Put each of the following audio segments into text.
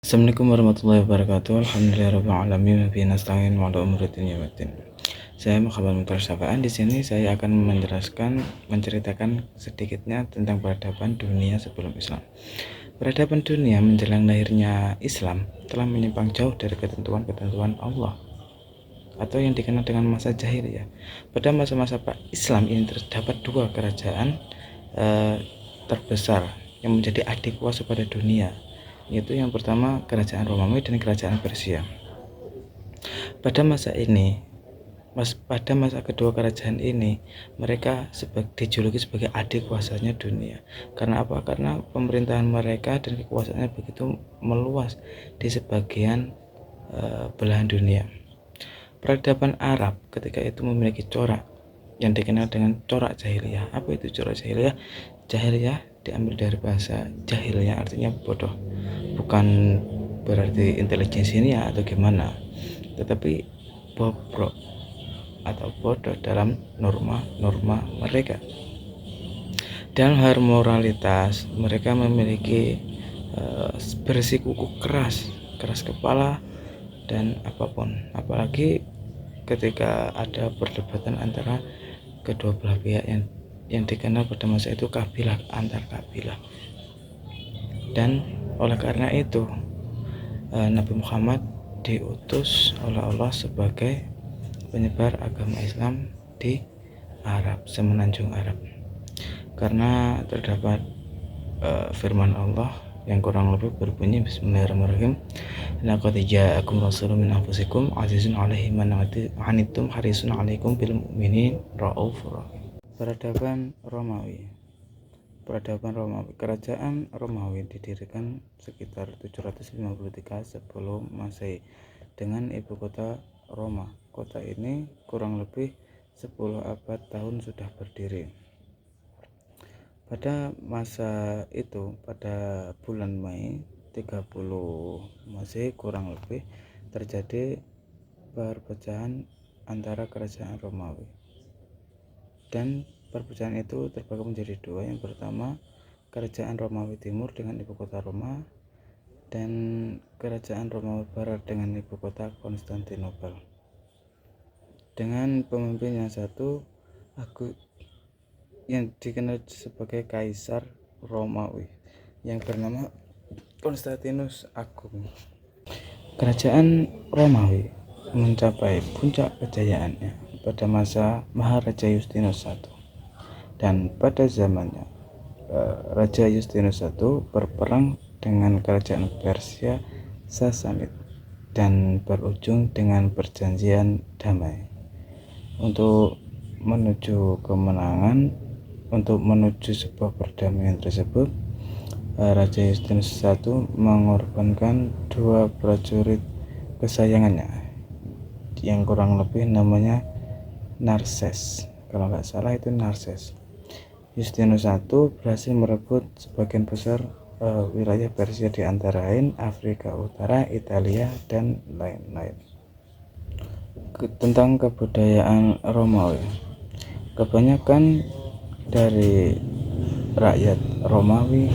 Assalamualaikum warahmatullahi wabarakatuh. Alhamdulillahirabbil alamin wa bihi nasta'in wa ala umuri dunya waddin. Saya Muhammad Mutar Syafaan. Di sini saya akan menceritakan sedikitnya tentang peradaban dunia sebelum Islam. Peradaban dunia menjelang lahirnya Islam telah menyimpang jauh dari ketentuan-ketentuan Allah atau yang dikenal dengan masa jahiliyah. Pada masa-masa Islam ini terdapat dua kerajaan terbesar yang menjadi adik kuasa pada dunia, yaitu yang pertama kerajaan Romawi dan kerajaan Persia. Pada masa kedua kerajaan ini, mereka dijuluki sebagai adik kuasanya dunia. Karena apa? Karena pemerintahan mereka dan kekuasaannya begitu meluas di sebagian belahan dunia. Peradaban Arab ketika itu memiliki corak yang dikenal dengan corak jahiliyah. Apa itu corak jahiliyah? Jahiliyah diambil dari bahasa jahiliyah, artinya bodoh. Bukan berarti intelijensinya atau gimana, tetapi bobrok atau bodoh dalam norma-norma mereka. Dalam hal moralitas, mereka memiliki bersikukuh keras kepala dan apapun, apalagi ketika ada perdebatan antara kedua belah pihak yang dikenal pada masa itu kabilah antar kabilah. Dan oleh karena itu Nabi Muhammad diutus oleh Allah sebagai penyebar agama Islam di Arab, semenanjung Arab. Karena terdapat firman Allah yang kurang lebih berbunyi, Bismillahirrahmanirrahim, laqad ja'akum rasulun min anfusikum azizun 'alaihi ma anittum harisun 'alaikum bil mu'minin raufur rahim. Peradaban Romawi. Kerajaan Romawi didirikan sekitar 753 sebelum Masehi dengan ibu kota Roma. Kota ini kurang lebih 10 abad tahun sudah berdiri. Pada masa itu, pada bulan Mei 30 Masehi kurang lebih, terjadi perpecahan antara kerajaan Romawi. Dan perpecahan itu terbagi menjadi dua. Yang pertama, kerajaan Romawi Timur dengan ibu kota Roma, dan kerajaan Romawi Barat dengan ibu kota Konstantinopel. Dengan pemimpin yang satu, yang dikenal sebagai Kaisar Romawi, yang bernama Konstantinus Agung. Kerajaan Romawi mencapai puncak kejayaannya pada masa Maharaja Justinus I, dan pada zamannya Raja Justinus I berperang dengan kerajaan Persia Sasanid dan berujung dengan perjanjian damai. Untuk menuju sebuah perdamaian tersebut, Raja Justinus I mengorbankan dua prajurit kesayangannya yang kurang lebih namanya Narses. Kalau nggak salah itu Narses. Justinus I berhasil merebut sebagian besar wilayah Persia, di antara lain Afrika Utara, Italia, dan lain-lain. Tentang kebudayaan Romawi, kebanyakan dari rakyat Romawi,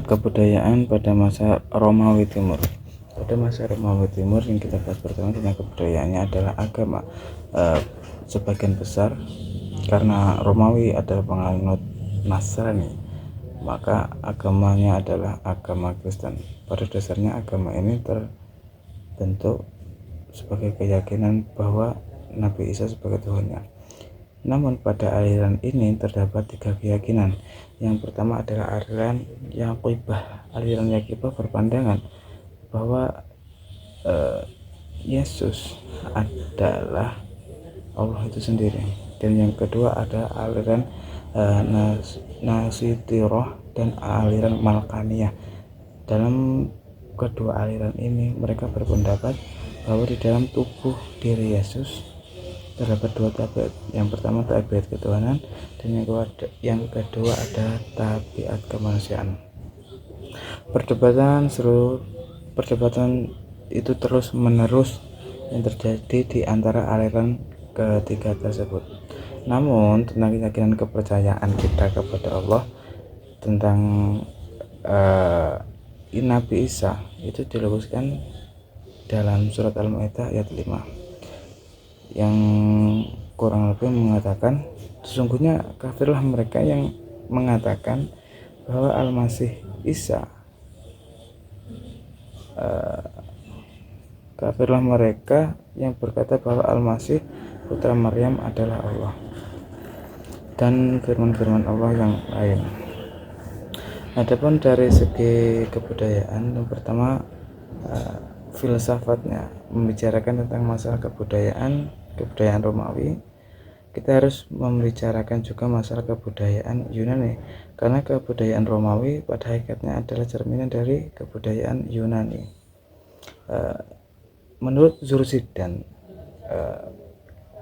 kebudayaan pada masa Romawi Timur. Pada masa Romawi Timur yang kita bahas pertama tentang kebudayaannya adalah agama. Sebagian besar, karena Romawi adalah penganut Nasrani, maka agamanya adalah agama Kristen. Pada dasarnya agama ini terbentuk sebagai keyakinan bahwa Nabi Isa sebagai Tuhannya. Namun pada aliran ini terdapat tiga keyakinan. Yang pertama adalah aliran Yaqibah. Aliran Yaqibah berpandangan bahwa Yesus adalah Allah itu sendiri. Dan yang kedua ada aliran Nasitirah dan aliran Malkaniyah. Dalam kedua aliran ini mereka berpendapat bahwa di dalam tubuh diri Yesus terdapat dua tabiat. Yang pertama tabiat ketuhanan, dan yang kedua ada tabiat kemanusiaan. Perdebatan itu terus menerus yang terjadi di antara aliran ketiga tersebut. Namun tentang keyakinan kepercayaan kita kepada Allah, tentang Nabi Isa itu diluruskan dalam surat Al-Maidah ayat 5 yang kurang lebih mengatakan, sesungguhnya kafirlah mereka yang mengatakan bahwa Al-Masih Isa kafirlah mereka yang berkata bahwa Al-Masih putra Maryam adalah Allah, dan firman-firman Allah yang lain. Adapun dari segi kebudayaan, yang pertama filsafatnya membicarakan tentang masalah kebudayaan Romawi, kita harus membicarakan juga masalah kebudayaan Yunani, karena kebudayaan Romawi pada hakikatnya adalah cerminan dari kebudayaan Yunani. Menurut Zurzidan,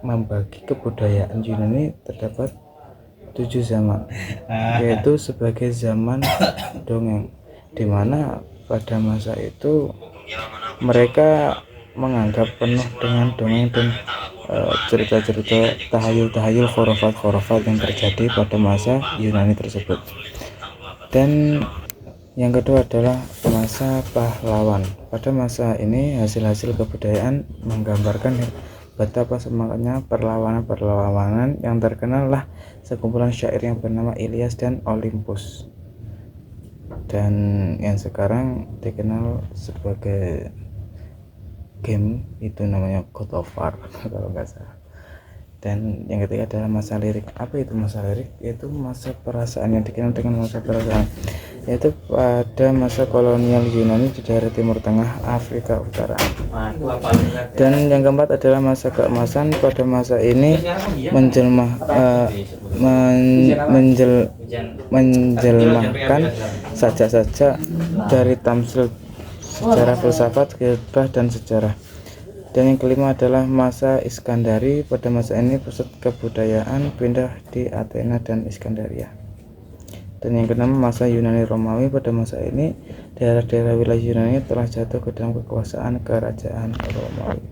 membagi kebudayaan Yunani terdapat 7 zaman, yaitu sebagai zaman dongeng, di mana pada masa itu mereka menganggap penuh dengan dongeng dan cerita-cerita tahayul-tahayul, khurafat yang terjadi pada masa Yunani tersebut. Dan yang kedua adalah masa pahlawan. Pada masa ini hasil-hasil kebudayaan menggambarkan betapa semangatnya perlawanan yang terkenal lah sekumpulan syair yang bernama Ilyas dan Olympus, dan yang sekarang dikenal sebagai game itu namanya God of War kalau nggak salah. Dan yang ketiga adalah masa lirik. Apa itu masa lirik? Yaitu masa perasaan yang dikenal dengan masa perasaan, yaitu pada masa kolonial Yunani di daerah Timur Tengah, Afrika Utara. Dan yang keempat adalah masa keemasan. Pada masa ini menjelmahkan sajak-sajak dari tamsil sejarah, filsafat, khilafah, dan sejarah. Dan yang kelima adalah masa Iskandari. Pada masa ini pusat kebudayaan pindah di Athena dan Iskandaria. Dan yang keenam masa Yunani Romawi. Pada masa ini daerah-daerah wilayah Yunani telah jatuh ke dalam kekuasaan kerajaan Romawi.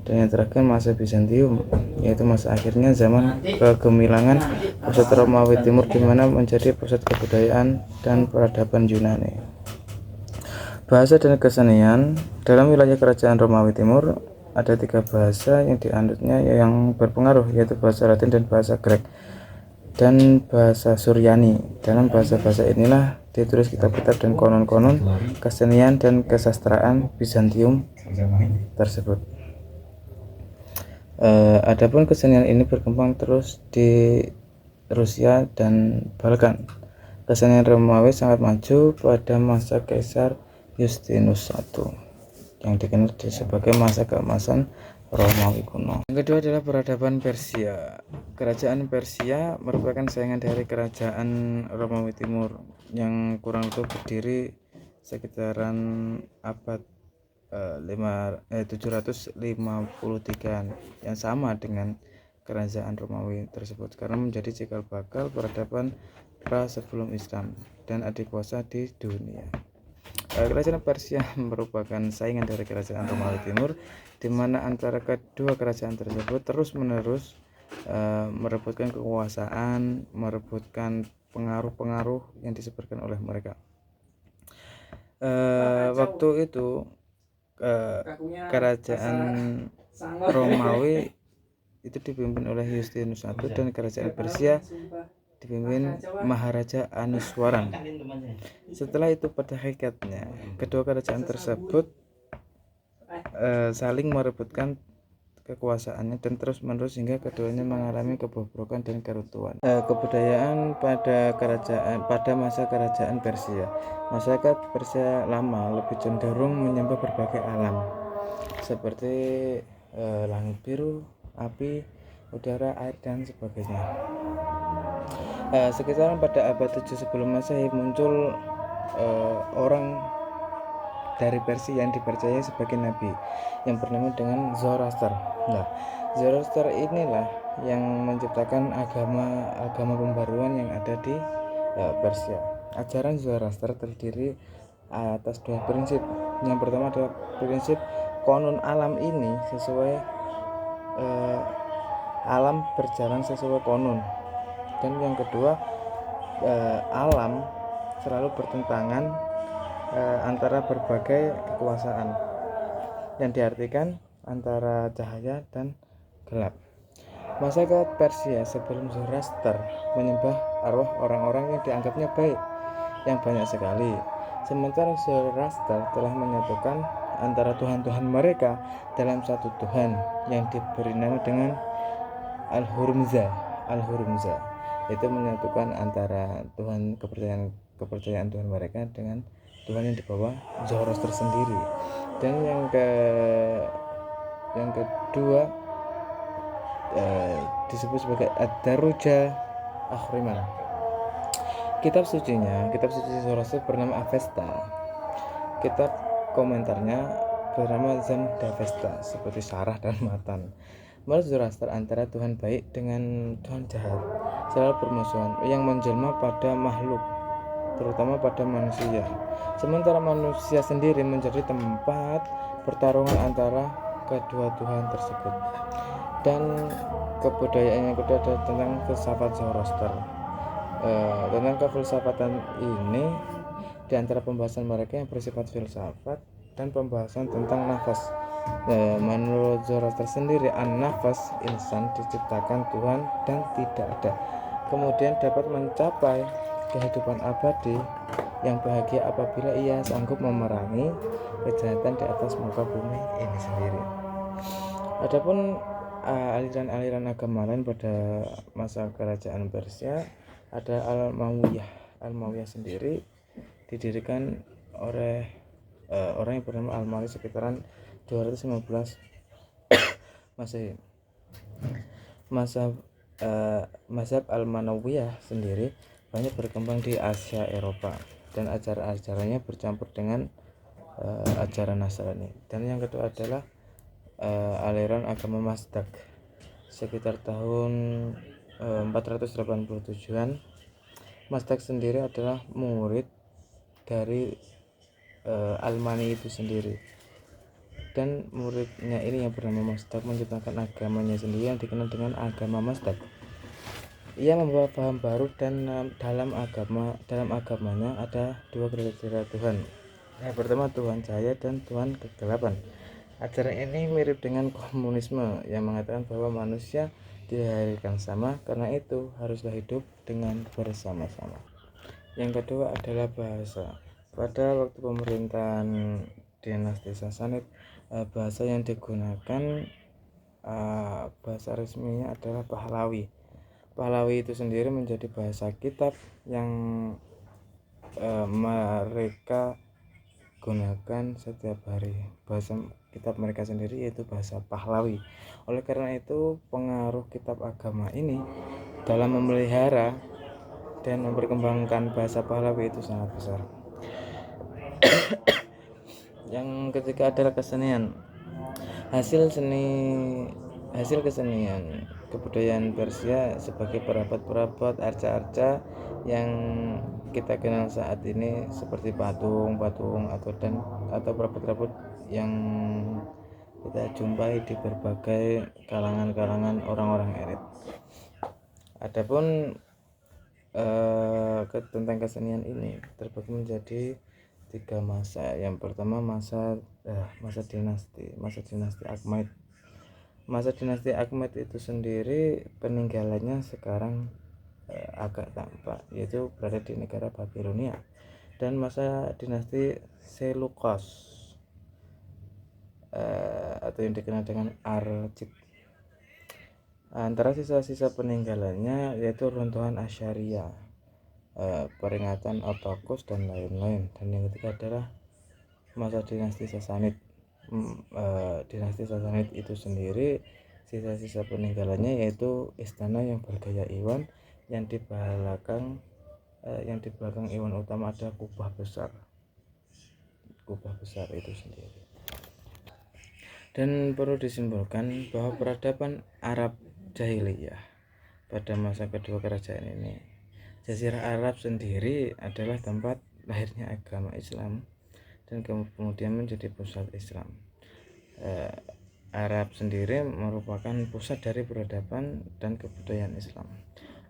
Dan yang terakhir masa Bizantium, yaitu masa akhirnya zaman kegemilangan pusat Romawi Timur, di mana menjadi pusat kebudayaan dan peradaban Yunani. Bahasa dan kesenian. Dalam wilayah kerajaan Romawi Timur ada 3 bahasa yang dianutnya yang berpengaruh, yaitu bahasa Latin dan bahasa Grek dan bahasa Suryani. Dalam bahasa-bahasa inilah ditulis kitab-kitab dan konon-konon kesenian dan kesastraan Bizantium tersebut. Adapun kesenian ini berkembang terus di Rusia dan Balkan. Kesenian Romawi sangat maju pada masa Kaisar Justinus I yang dikenal sebagai masa keemasan Romawi kuno. Yang kedua adalah peradaban Persia. Kerajaan Persia merupakan saingan dari kerajaan Romawi Timur yang kurang lebih berdiri sekitaran abad 753 yang sama dengan kerajaan Romawi tersebut, karena menjadi cikal bakal peradaban pra sebelum Islam dan adikuasa di dunia. Kerajaan Persia merupakan saingan dari kerajaan Romawi Timur, di mana antara kedua kerajaan tersebut terus-menerus merebutkan kekuasaan, merebutkan pengaruh-pengaruh yang disebarkan oleh mereka. Waktu itu kerajaan Romawi itu dipimpin oleh Justinus I, dan kerajaan Persia dipimpin Maharaja Anuswaran. Setelah itu pada hakikatnya kedua kerajaan tersebut saling merebutkan kekuasaannya dan terus-menerus hingga keduanya mengalami kebobrokan dan keruntuhan. Kebudayaan pada masa kerajaan Persia. Masyarakat Persia lama lebih cenderung menyembah berbagai alam seperti langit biru, api, udara, air, dan sebagainya. Sekitar pada abad 7 sebelum Masehi muncul orang dari Persia yang dipercaya sebagai nabi yang bernama dengan Zoroaster. Nah, Zoroaster inilah yang menciptakan agama pembaruan yang ada di Persia. Ajaran Zoroaster terdiri atas 2 prinsip. Yang pertama adalah prinsip konon alam ini sesuai alam berjalan sesuai konon, dan yang kedua alam selalu bertentangan antara berbagai kekuasaan yang diartikan antara cahaya dan gelap. Masyarakat Persia sebelum Zoroaster menyembah arwah orang-orang yang dianggapnya baik yang banyak sekali. Sementara Zoroaster telah menyatukan antara Tuhan-Tuhan mereka dalam satu Tuhan yang diberi nama dengan Al-Hurmuzan. Itu menyatukan antara Tuhan kepercayaan Tuhan mereka dengan Tuhan yang dibawa Zoroaster sendiri. Dan yang kedua disebut sebagai Ad-Daruja Ahriman. Kitab suci Zoroaster bernama Avesta. Kitab komentarnya bernama Zamdavesta, seperti Sarah dan Matan. Menurut Zoroaster, antara Tuhan baik dengan Tuhan jahat selalu bermusuhan yang menjelma pada makhluk, terutama pada manusia. Sementara manusia sendiri menjadi tempat pertarungan antara kedua Tuhan tersebut. Dan kebudayaan yang kedua adalah tentang filsafat Zoroaster. Tentang kefilsafatan ini, di antara pembahasan mereka yang bersifat filsafat dan pembahasan tentang nafas. Menurut Zoroaster sendiri, an-nafas insan diciptakan Tuhan dan tidak ada, kemudian dapat mencapai kehidupan abadi yang bahagia apabila ia sanggup memerangi kejahatan di atas muka bumi ini sendiri. Adapun aliran-aliran agama lain pada masa kerajaan Persia ada Al-Mawiyah sendiri, didirikan oleh orang yang bernama Al-Malik sekitaran 215 Masehi. Mazhab Al-Manawiyah sendiri banyak berkembang di Asia Eropa dan ajaran-ajarannya bercampur dengan ajaran Nasrani. Dan yang kedua adalah aliran agama Mazdak sekitar tahun 487-an. Mazdak sendiri adalah murid dari Al-Mani itu sendiri, dan muridnya ini yang bernama Mazdak menciptakan agamanya sendiri yang dikenal dengan agama Mazdak. Ia membawa paham baru dan dalam agamanya ada dua kriteria Tuhan. Yang pertama Tuhan cahaya dan Tuhan kegelapan. Ajaran ini mirip dengan komunisme yang mengatakan bahwa manusia dilahirkan sama, karena itu haruslah hidup dengan bersama-sama. Yang kedua adalah bahasa. Pada waktu pemerintahan dinasti Sasanid, bahasa yang digunakan bahasa resminya adalah Pahlawi. Pahlawi itu sendiri menjadi bahasa kitab yang mereka gunakan setiap hari. Bahasa kitab mereka sendiri yaitu bahasa Pahlawi. Oleh karena itu, pengaruh kitab agama ini dalam memelihara dan memperkembangkan bahasa Pahlawi itu sangat besar. Yang ketiga adalah kesenian. Hasil kesenian kebudayaan Persia sebagai perabot-perabot, arca-arca yang kita kenal saat ini, seperti patung atau perabot-perabot yang kita jumpai di berbagai kalangan orang-orang elit. Adapun tentang kesenian ini terbagi menjadi 3 masa. Yang pertama masa dinasti Akhmed. Masa dinasti Akhmed itu sendiri peninggalannya sekarang agak tampak, yaitu berada di negara Babilonia. Dan masa dinasti Seleucus atau yang dikenal dengan Archid. Antara sisa-sisa peninggalannya yaitu runtuhan Assyria, peringatan Otokos dan lain-lain. Dan yang ketiga adalah masa dinasti Sasanid. Dinasti Sasanid itu sendiri sisa-sisa peninggalannya yaitu istana yang bergaya Iwan, yang di belakang Iwan utama ada kubah besar itu sendiri. Dan perlu disimpulkan bahwa peradaban Arab Jahiliyah pada masa kedua kerajaan ini, Jazirah Arab sendiri adalah tempat lahirnya agama Islam dan kemudian menjadi pusat Islam. Arab sendiri merupakan pusat dari peradaban dan kebudayaan Islam.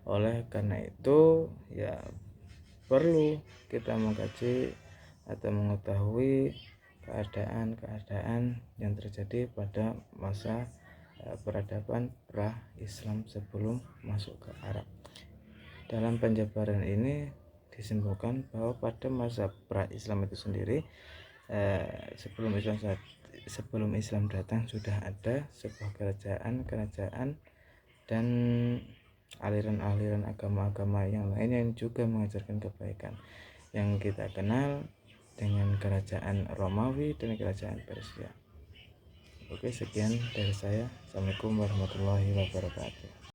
Oleh karena itu, ya perlu kita mengkaji atau mengetahui keadaan-keadaan yang terjadi pada masa peradaban pra-Islam sebelum masuk ke Arab. Dalam penjabaran ini disimpulkan bahwa pada masa pra-Islam itu sendiri, sebelum Islam datang sudah ada sebuah kerajaan dan aliran-aliran agama-agama yang lain yang juga mengajarkan kebaikan, yang kita kenal dengan kerajaan Romawi dan kerajaan Persia. Oke, sekian dari saya. Assalamualaikum warahmatullahi wabarakatuh.